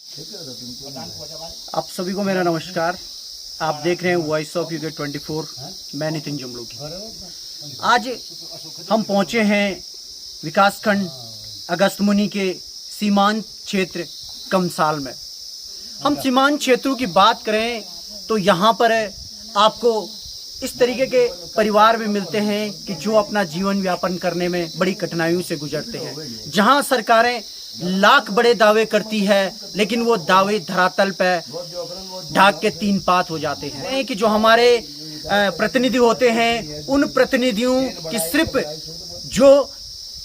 आप सभी को मेरा नमस्कार। आप देख रहे हैं वॉइस ऑफ यूके 24। मैं नितिन जमलोकी। आज हम पहुंचे हैं विकासखंड अगस्तमुनि के सीमांत क्षेत्र कमसाल में। हम सीमांत क्षेत्रों की बात करें तो यहाँ पर आपको इस तरीके के परिवार भी मिलते हैं कि जो अपना जीवन यापन करने में बड़ी कठिनाइयों से गुजरते हैं। जहाँ सरकारें लाख बड़े दावे करती है लेकिन वो दावे धरातल पे ढाक के तीन पात हो जाते हैं। कि जो हमारे प्रतिनिधि होते हैं उन प्रतिनिधियों की सिर्फ जो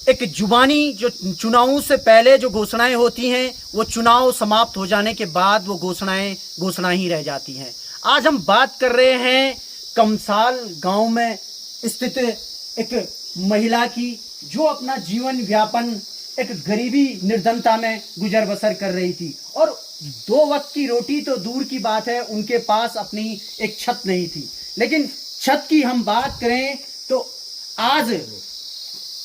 एक जुबानी जो चुनावों से पहले जो घोषणाएं होती हैं वो चुनाव समाप्त हो जाने के बाद वो घोषणा ही रह जाती हैं। आज हम बात कर रहे हैं कमसाल गांव में स्थित एक महिला की जो अपना जीवन व्यापन एक गरीबी निर्धनता में गुजर बसर कर रही थी और 2 वक्त की रोटी तो दूर की बात है, उनके पास अपनी एक छत नहीं थी। लेकिन छत की हम बात करें तो आज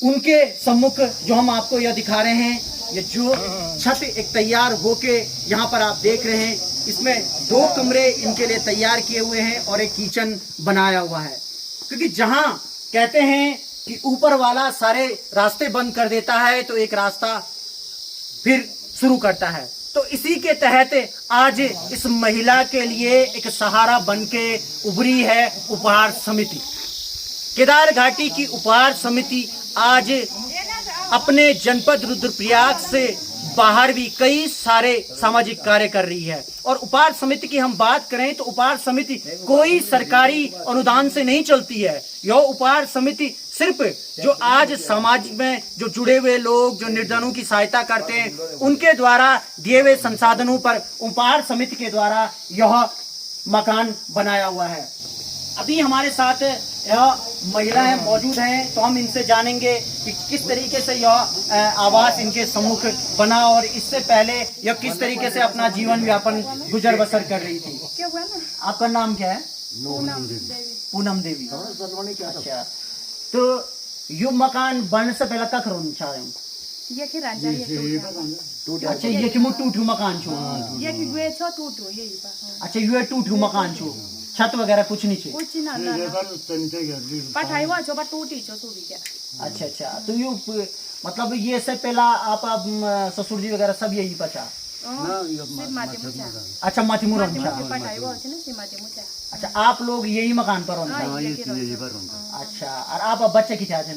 उनके सम्मुख जो हम आपको यह दिखा रहे हैं, ये जो छत एक तैयार होके यहाँ पर आप देख रहे हैं, इसमें 2 कमरे इनके लिए तैयार किए हुए हैं और एक किचन बनाया हुआ है। क्योंकि जहाँ कहते हैं कि ऊपर वाला सारे रास्ते बंद कर देता है तो एक रास्ता फिर शुरू करता है। तो इसी के तहत आज इस महिला के लिए एक सहारा बनके उभरी है उपहार समिति। केदार घाटी की उपहार समिति आज अपने जनपद रुद्रप्रयाग से बाहर भी कई सारे सामाजिक कार्य कर रही है। और उपहार समिति की हम बात करें तो उपहार समिति कोई सरकारी अनुदान से नहीं चलती है। यह उपहार समिति सिर्फ जो आज समाज में जो जुड़े हुए लोग जो निर्धनों की सहायता करते हैं उनके द्वारा दिए हुए संसाधनों पर उपहार समिति के द्वारा यह मकान बनाया हुआ है। अभी हमारे साथ यह महिलाएं मौजूद हैं तो हम इनसे जानेंगे कि किस तरीके से यह आवास इनके सम्मुख बना और इससे पहले यह किस तरीके से अपना जीवन व्यापन गुजर बसर कर रही थी। आपका नाम क्या है? पूनम देवी। अच्छा, तो यू मकान बनने से पहले क्या करो चाह रहे हूँ? अच्छा, ये कि टूटू मकान छो। अच्छा, ये टूटू मकान छो, छत वगैरह कुछ नहीं छे। अच्छा, तो यू मतलब ये से पहला आप ससुर जी वगैरह सब यही पचा? अच्छा, माथिमुर। अच्छा, आप लोग यही मकान पर अच्छा, और आप बच्चे की चाहते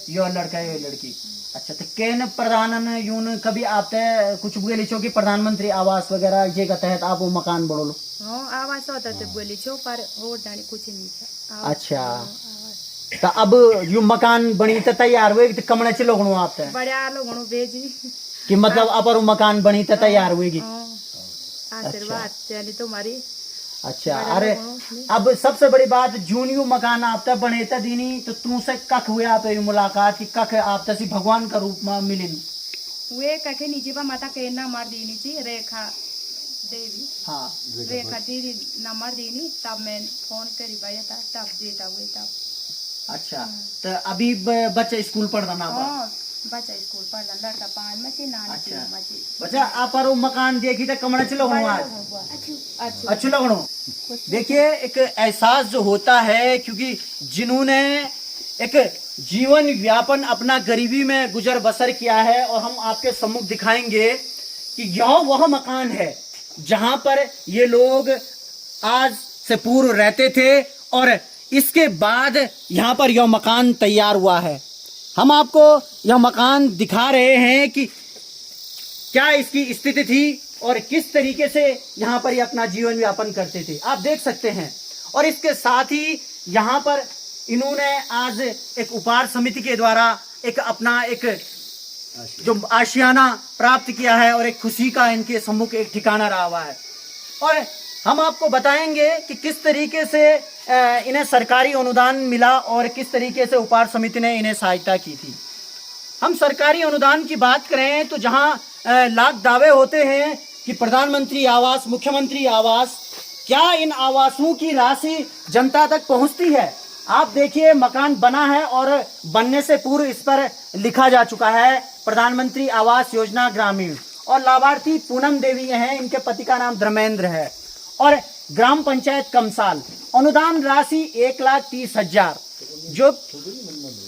यो लड़का यो लड़की। अच्छा, तो केन प्रधान यून कभी आपते कुछ बोले छो कि प्रधानमंत्री आवास वगैरह ये का तहत आप वो मकान बढ़ो लो? आवास होता तो बोले छो पर हो डाली कुछ नहीं था। अच्छा, तो अब यू मकान बनी तो तैयार हुए तो कमरे च लोगणो आपते बड़ा लोगणो भेजी कि मतलब अपर मकान बनी तो तैयार हुएगी। आशीर्वाद चली तुम्हारी। अच्छा, अरे अब सबसे बड़ी बात जून यू मकान आपता बने त दीनी तो तू से कख हुए आप मुलाकात की कख आप तसी भगवान का रूप में मिलिन वे कखे नीचे पर माता के नंबर दीनी थी रेखा देवी। हाँ, रेखा दीदी नंबर दीनी तब मैं फोन करी भाई था तब देता हुए तब। अच्छा, तो अभी बच्चा स्कूल पढ़ रहा? बच्चा स्कूल पढ़ रहा, लड़का 5 में थी, नानी 3 में थी। बच्चा आप पर मकान देखी तो कमरा चलो आज अच्छू लगनो। देखिए, एक एहसास जो होता है क्योंकि जिन्होंने एक जीवन व्यापन अपना गरीबी में गुजर बसर किया है और हम आपके सम्मुख दिखाएंगे कि यह वह मकान है जहां पर ये लोग आज से पूर्व रहते थे और इसके बाद यहाँ पर यह मकान तैयार हुआ है। हम आपको यह मकान दिखा रहे हैं कि क्या इसकी स्थिति थी और किस तरीके से यहाँ पर ये अपना जीवन व्यापन करते थे, आप देख सकते हैं। और इसके साथ ही यहाँ पर इन्होंने आज एक उपहार समिति के द्वारा एक अपना एक जो आशियाना प्राप्त किया है और एक खुशी का इनके सम्मुख एक ठिकाना रहा हुआ है। और हम आपको बताएंगे कि किस तरीके से इन्हें सरकारी अनुदान मिला और किस तरीके से उपहार समिति ने इन्हें सहायता की थी। हम सरकारी अनुदान की बात करें तो जहां लाख दावे होते हैं कि प्रधानमंत्री आवास, मुख्यमंत्री आवास, क्या इन आवासों की राशि जनता तक पहुंचती है? आप देखिए, मकान बना है और बनने से पूर्व इस पर लिखा जा चुका है प्रधानमंत्री आवास योजना ग्रामीण और लाभार्थी पूनम देवी हैं, इनके पति का नाम धर्मेंद्र है। और ग्राम पंचायत कमसाल, अनुदान राशि 1,30,000 जो,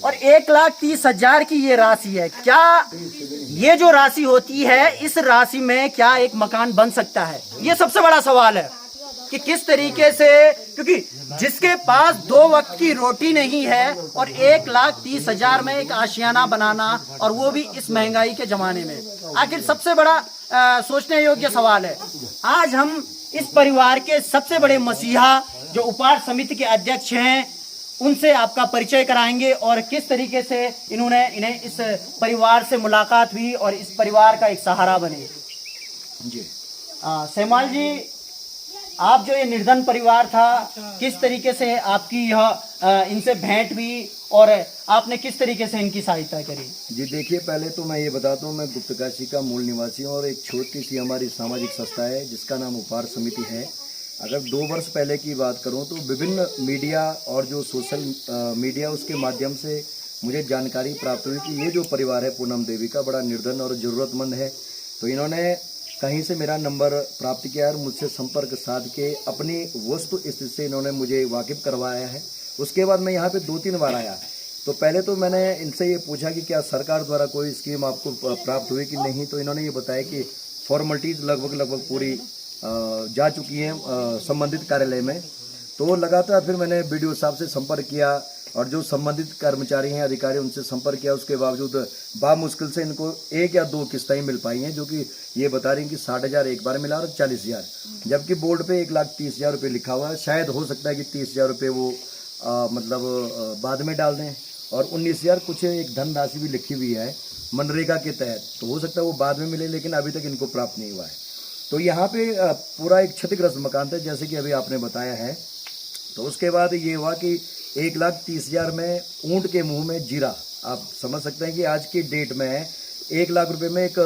और 1,30,000 की ये राशि है। क्या ये जो राशि होती है, इस राशि में क्या एक मकान बन सकता है? ये सबसे बड़ा सवाल है कि किस तरीके से, क्योंकि जिसके पास 2 वक्त की रोटी नहीं है और 1,30,000 में एक आशियाना बनाना, और वो भी इस महंगाई के जमाने में, आखिर सबसे बड़ा सोचने योग्य सवाल है। आज हम इस परिवार के सबसे बड़े मसीहा जो उपार समिति के अध्यक्ष हैं, उनसे आपका परिचय कराएंगे और किस तरीके से इन्हें इस परिवार से मुलाकात हुई और इस परिवार का एक सहारा बने। जी सेमाल जी, आप जो ये निर्धन परिवार था, किस तरीके से आपकी यह इनसे भेंट हुई और आपने किस तरीके से इनकी सहायता करी? जी देखिए, पहले तो मैं ये बताता हूँ, मैं गुप्तकाशी का मूल निवासी हूँ और एक छोटी सी हमारी सामाजिक संस्था है जिसका नाम उपहार समिति है। अगर 2 वर्ष पहले की बात करूँ तो विभिन्न मीडिया और जो सोशल मीडिया, उसके माध्यम से मुझे जानकारी प्राप्त हुई कि ये जो परिवार है पूनम देवी का, बड़ा निर्धन और ज़रूरतमंद है। तो इन्होंने कहीं से मेरा नंबर प्राप्त किया और मुझसे संपर्क साध के अपनी वस्तु स्थिति से इन्होंने मुझे वाकिफ़ करवाया है। उसके बाद मैं यहाँ पे 2-3 बार आया। तो पहले तो मैंने इनसे ये पूछा कि क्या सरकार द्वारा कोई स्कीम आपको प्राप्त हुई कि नहीं। तो इन्होंने ये बताया कि फॉर्मेलिटीज़ लगभग पूरी जा चुकी हैं संबंधित कार्यालय में। तो लगातार फिर मैंने BDO साहब से संपर्क किया और जो संबंधित कर्मचारी हैं, अधिकारी, उनसे संपर्क किया। उसके बावजूद बामुश्किल से इनको 1 या 2 किस्तें मिल पाई हैं, जो कि ये बता रही हैं कि 60,000 एक बार मिला और 40,000, जबकि बोर्ड पे 1,30,000 रुपये लिखा हुआ है। शायद हो सकता है कि 30,000 रुपये वो बाद में डाल दें, और 19,000 कुछ एक धनराशि भी लिखी हुई है मनरेगा के तहत, तो हो सकता है वो बाद में मिले, लेकिन अभी तक इनको प्राप्त नहीं हुआ है। तो यहाँ पे पूरा एक क्षतिग्रस्त मकान था, जैसे कि अभी आपने बताया है। तो उसके बाद ये हुआ कि 1,30,000 में ऊँट के मुंह में जीरा। आप समझ सकते हैं कि आज की डेट में 1 लाख रुपए में एक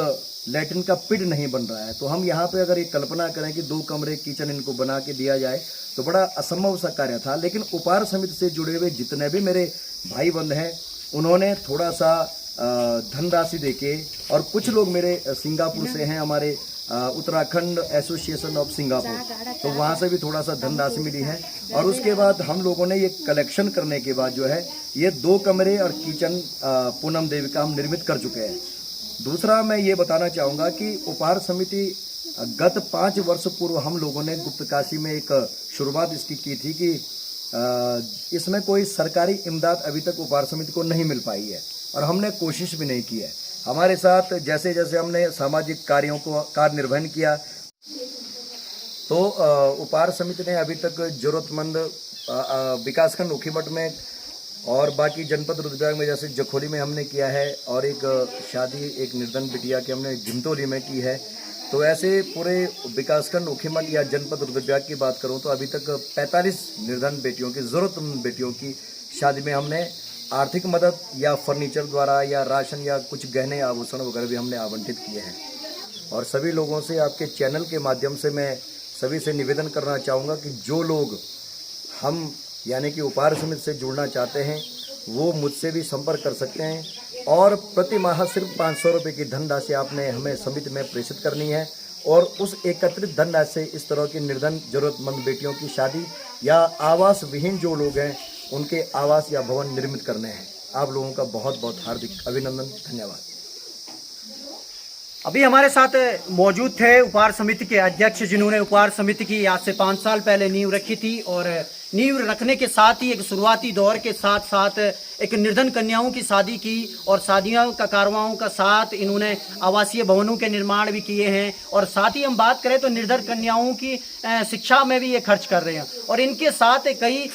लैट्रिन का पिट नहीं बन रहा है। तो हम यहाँ पे अगर एक कल्पना करें कि 2 कमरे किचन इनको बना के दिया जाए तो बड़ा असंभव सा कार्य था। लेकिन उपहार समिति से जुड़े हुए जितने भी मेरे भाई बंद हैं, उन्होंने थोड़ा सा धनराशि देके, और कुछ लोग मेरे सिंगापुर से हैं, हमारे उत्तराखंड एसोसिएशन ऑफ सिंगापुर, तो वहाँ से भी थोड़ा सा धनराशि मिली है। और उसके बाद हम लोगों ने ये कलेक्शन करने के बाद जो है ये 2 कमरे और किचन पूनम देवी का हम निर्मित कर चुके हैं। दूसरा मैं ये बताना चाहूँगा कि उपहार समिति गत 5 वर्ष पूर्व हम लोगों ने गुप्तकाशी में एक शुरुआत इसकी की थी कि इसमें कोई सरकारी इमदाद अभी तक उपहार समिति को नहीं मिल पाई है, और हमने कोशिश भी नहीं की है। हमारे साथ जैसे जैसे हमने सामाजिक कार्यों को कार्य निर्वहन किया, तो उपहार समिति ने अभी तक जरूरतमंद विकासखंड ऊखीमठ में और बाकी जनपद रुद्रप्रयाग में, जैसे जखोली में हमने किया है, और एक शादी एक निर्धन बिटिया की हमने झिमतोली में की है। तो ऐसे पूरे विकासखंड ऊखीमठ या जनपद रुद्रप्रयाग की बात करूं तो अभी तक 45 निर्धन बेटियों की, ज़रूरतमंद बेटियों की शादी में हमने आर्थिक मदद या फर्नीचर द्वारा या राशन या कुछ गहने आभूषण वगैरह भी हमने आवंटित किए हैं। और सभी लोगों से, आपके चैनल के माध्यम से मैं सभी से निवेदन करना चाहूँगा कि जो लोग हम यानी कि उपहार समिति से जुड़ना चाहते हैं वो मुझसे भी संपर्क कर सकते हैं, और प्रति माह सिर्फ 500 रुपये की धनराशि आपने हमें समिति में प्रेषित करनी है, और उस एकत्रित धनराशि से इस तरह की निर्धन जरूरतमंद बेटियों की शादी या आवास विहीन जो लोग हैं उनके आवास या भवन निर्मित करने हैं। आप लोगों का बहुत बहुत हार्दिक अभिनंदन, धन्यवाद। अभी हमारे साथ मौजूद थे उपहार समिति के अध्यक्ष, जिन्होंने उपहार समिति की आज से 5 साल पहले नींव रखी थी, और नींव रखने के साथ ही एक शुरुआती दौर के साथ साथ एक निर्धन कन्याओं की शादी की, और शादियों का कारवाओं का साथ इन्होंने आवासीय भवनों के निर्माण भी किए हैं। और साथ ही हम बात करें तो निर्धन कन्याओं की शिक्षा में भी ये खर्च कर रहे हैं। और इनके साथ कई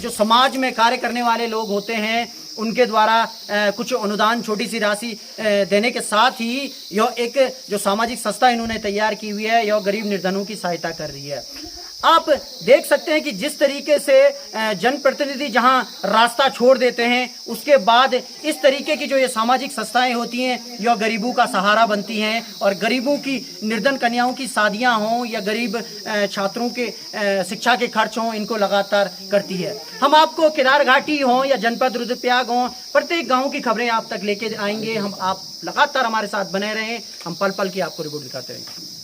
जो समाज में कार्य करने वाले लोग होते हैं उनके द्वारा कुछ अनुदान, छोटी सी राशि देने के साथ ही यह एक जो सामाजिक संस्था इन्होंने तैयार की हुई है, यह गरीब निर्धनों की सहायता कर रही है। आप देख सकते हैं कि जिस तरीके से जनप्रतिनिधि जहां रास्ता छोड़ देते हैं, उसके बाद इस तरीके की जो ये सामाजिक संस्थाएं होती हैं, यह गरीबों का सहारा बनती हैं और गरीबों की निर्धन कन्याओं की शादियां हों या गरीब छात्रों के शिक्षा के खर्च हों, इनको लगातार करती है। हम आपको केदार घाटी हों या जनपद रुद्रप्रयाग हों, प्रत्येक गाँव की खबरें आप तक लेके आएंगे। हम आप लगातार हमारे साथ बने रहें, हम पल पल की आपको रिपोर्ट दिखाते रहेंगे।